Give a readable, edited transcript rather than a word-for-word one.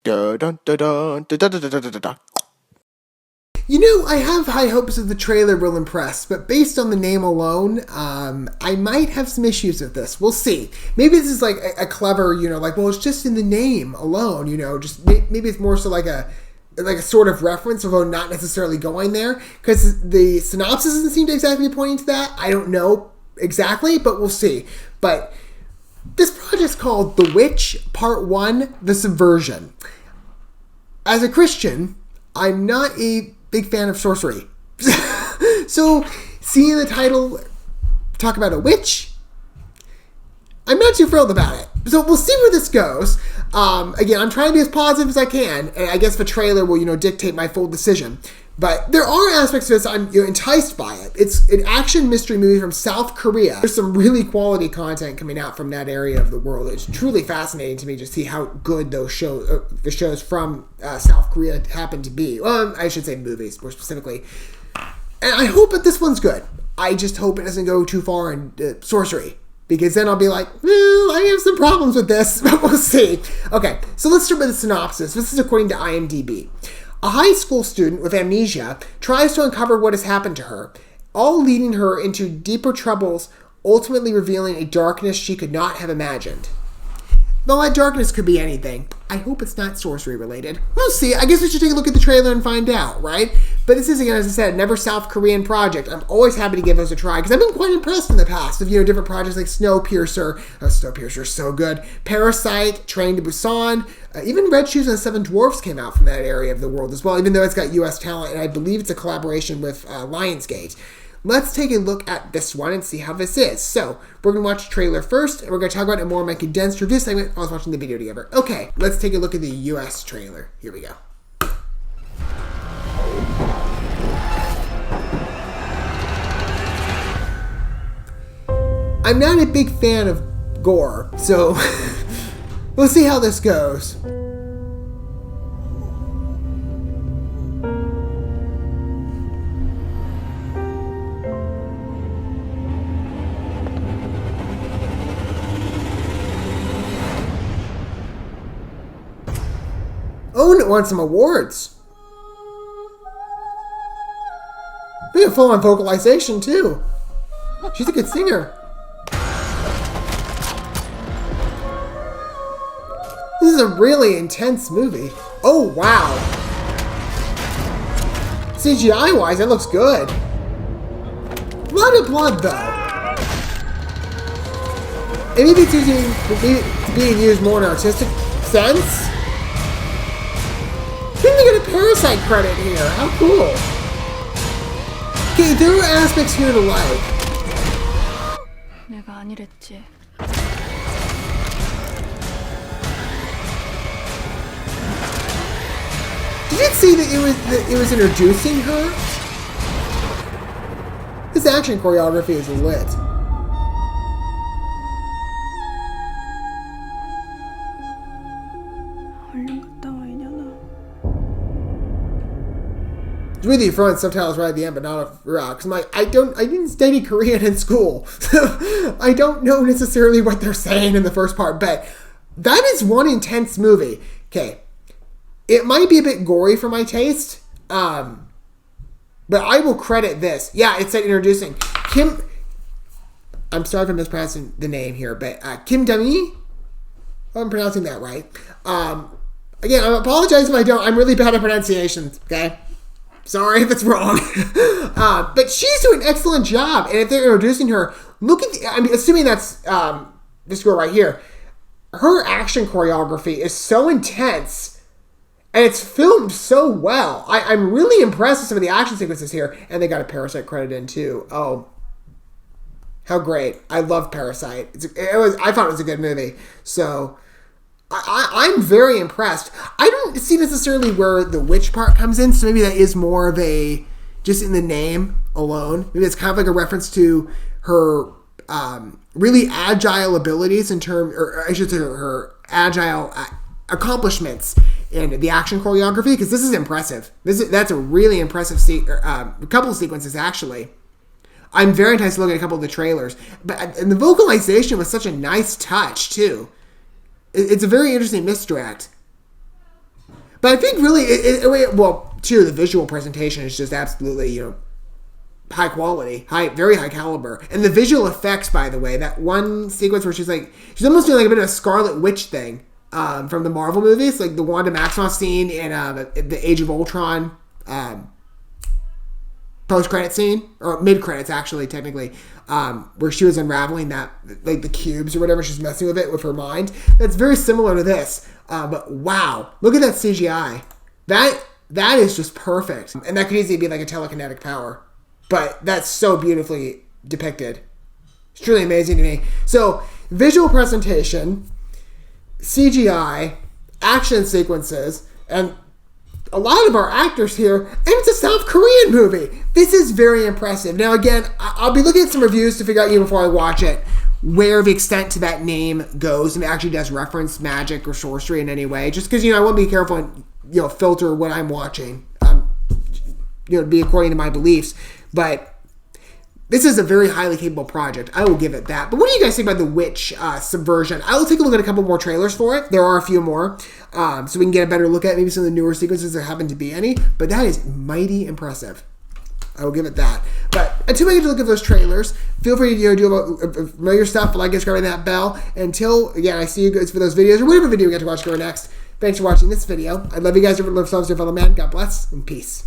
Dun, dun, dun, dun, dun, dun, dun, dun, dun, dun. You know, I have high hopes that the trailer will impress, but based on the name alone, I might have some issues with this. We'll see. Maybe this is like a clever, well, it's just in the name alone, just maybe it's more so like a sort of reference, although not necessarily going there, because the synopsis doesn't seem to exactly be pointing to that. I don't know exactly, but we'll see. But this project's called The Witch, Part 1, The Subversion. As a Christian, I'm not a big fan of sorcery. So, seeing the title talk about a witch, I'm not too thrilled about it. So we'll see where this goes. Again, I'm trying to be as positive as I can, and I guess the trailer will, dictate my full decision. But there are aspects of this I'm enticed by it. It's an action mystery movie from South Korea. There's some really quality content coming out from that area of the world. It's truly fascinating to me to see how good those shows, the shows from South Korea happen to be. Well, I should say movies, more specifically. And I hope that this one's good. I just hope it doesn't go too far in sorcery. Because then I'll be like, well, I have some problems with this, but we'll see. Okay, so let's start with the synopsis. This is according to IMDb. A high school student with amnesia tries to uncover what has happened to her, all leading her into deeper troubles, ultimately revealing a darkness she could not have imagined. Though that darkness could be anything, I hope it's not sorcery related. We'll see. I guess we should take a look at the trailer and find out, right? But this is, again, as I said, never South Korean project. I'm always happy to give those a try because I've been quite impressed in the past of, different projects like Snowpiercer. Snowpiercer's so good. Parasite, Train to Busan. Even Red Shoes and the Seven Dwarfs came out from that area of the world as well, even though it's got U.S. talent, and I believe it's a collaboration with Lionsgate. Let's take a look at this one and see how this is. So, we're going to watch the trailer first, and we're going to talk about it more in my condensed review segment while I was watching the video together. Okay, let's take a look at the U.S. trailer. Here we go. I'm not a big fan of gore, so we'll see how this goes. Oh, and it won some awards. We have full-on vocalization, too. She's a good singer. This is a really intense movie. Oh, wow. CGI-wise, it looks good. A lot of blood, though. And maybe it's being used more in an artistic sense. I think they get a Parasite credit here. How cool. Okay, there are aspects here to like. 내가 아니랬지. Did it say that it was introducing her? This action choreography is lit. It's really throwing subtitles right at the end, but not throughout. Because I'm like, I didn't study Korean in school. So I don't know necessarily what they're saying in the first part. But that is one intense movie. Okay. It might be a bit gory for my taste. But I will credit this. Yeah, it said introducing Kim. I'm sorry if I'm mispronouncing the name here, but Kim Dami. I'm pronouncing that right. Again, I apologize if I don't. I'm really bad at pronunciations, okay? Sorry if it's wrong. But she's doing an excellent job. And if they're introducing her, look at assuming that's this girl right here. Her action choreography is so intense. And it's filmed so well. I'm really impressed with some of the action sequences here. And they got a Parasite credit in too. Oh, how great. I love Parasite. I thought it was a good movie. So I'm very impressed. I don't see necessarily where the witch part comes in, so maybe that is more of a, just in the name alone. Maybe it's kind of like a reference to her really agile abilities or I should say her agile accomplishments in the action choreography, because this is impressive. That's a really impressive couple of sequences, actually. I'm very enticed to look at a couple of the trailers. And the vocalization was such a nice touch, too. It's a very interesting misdirect. But I think really, the visual presentation is just absolutely, high quality, very high caliber. And the visual effects, by the way, that one sequence where she's almost doing like a bit of a Scarlet Witch thing from the Marvel movies, like the Wanda Maximoff scene in the Age of Ultron post-credit scene, or mid-credits actually, technically, where she was unraveling that, like the cubes or whatever, she's messing with it with her mind. That's very similar to this. But wow, look at that CGI. That is just perfect. And that could easily be like a telekinetic power. But that's so beautifully depicted. It's truly amazing to me. So, visual presentation, CGI, action sequences, and a lot of our actors here, and it's a South Korean movie. This is very impressive. Now, again, I'll be looking at some reviews to figure out, before I watch it, where the extent to that name goes, and it actually does reference magic or sorcery in any way. Just because, I want to be careful and, filter what I'm watching, be according to my beliefs. But this is a very highly capable project. I will give it that. But what do you guys think about The Witch Subversion? I will take a look at a couple more trailers for it. There are a few more. So we can get a better look at maybe some of the newer sequences, there happen to be any. But that is mighty impressive. I will give it that. But until I get to look at those trailers, feel free to do familiar stuff, like, subscribe, that bell. Until, again, I see you guys for those videos, or whatever video we get to watch go next. Thanks for watching this video. I love you guys. Love yourselves, your fellow man. God bless, and peace.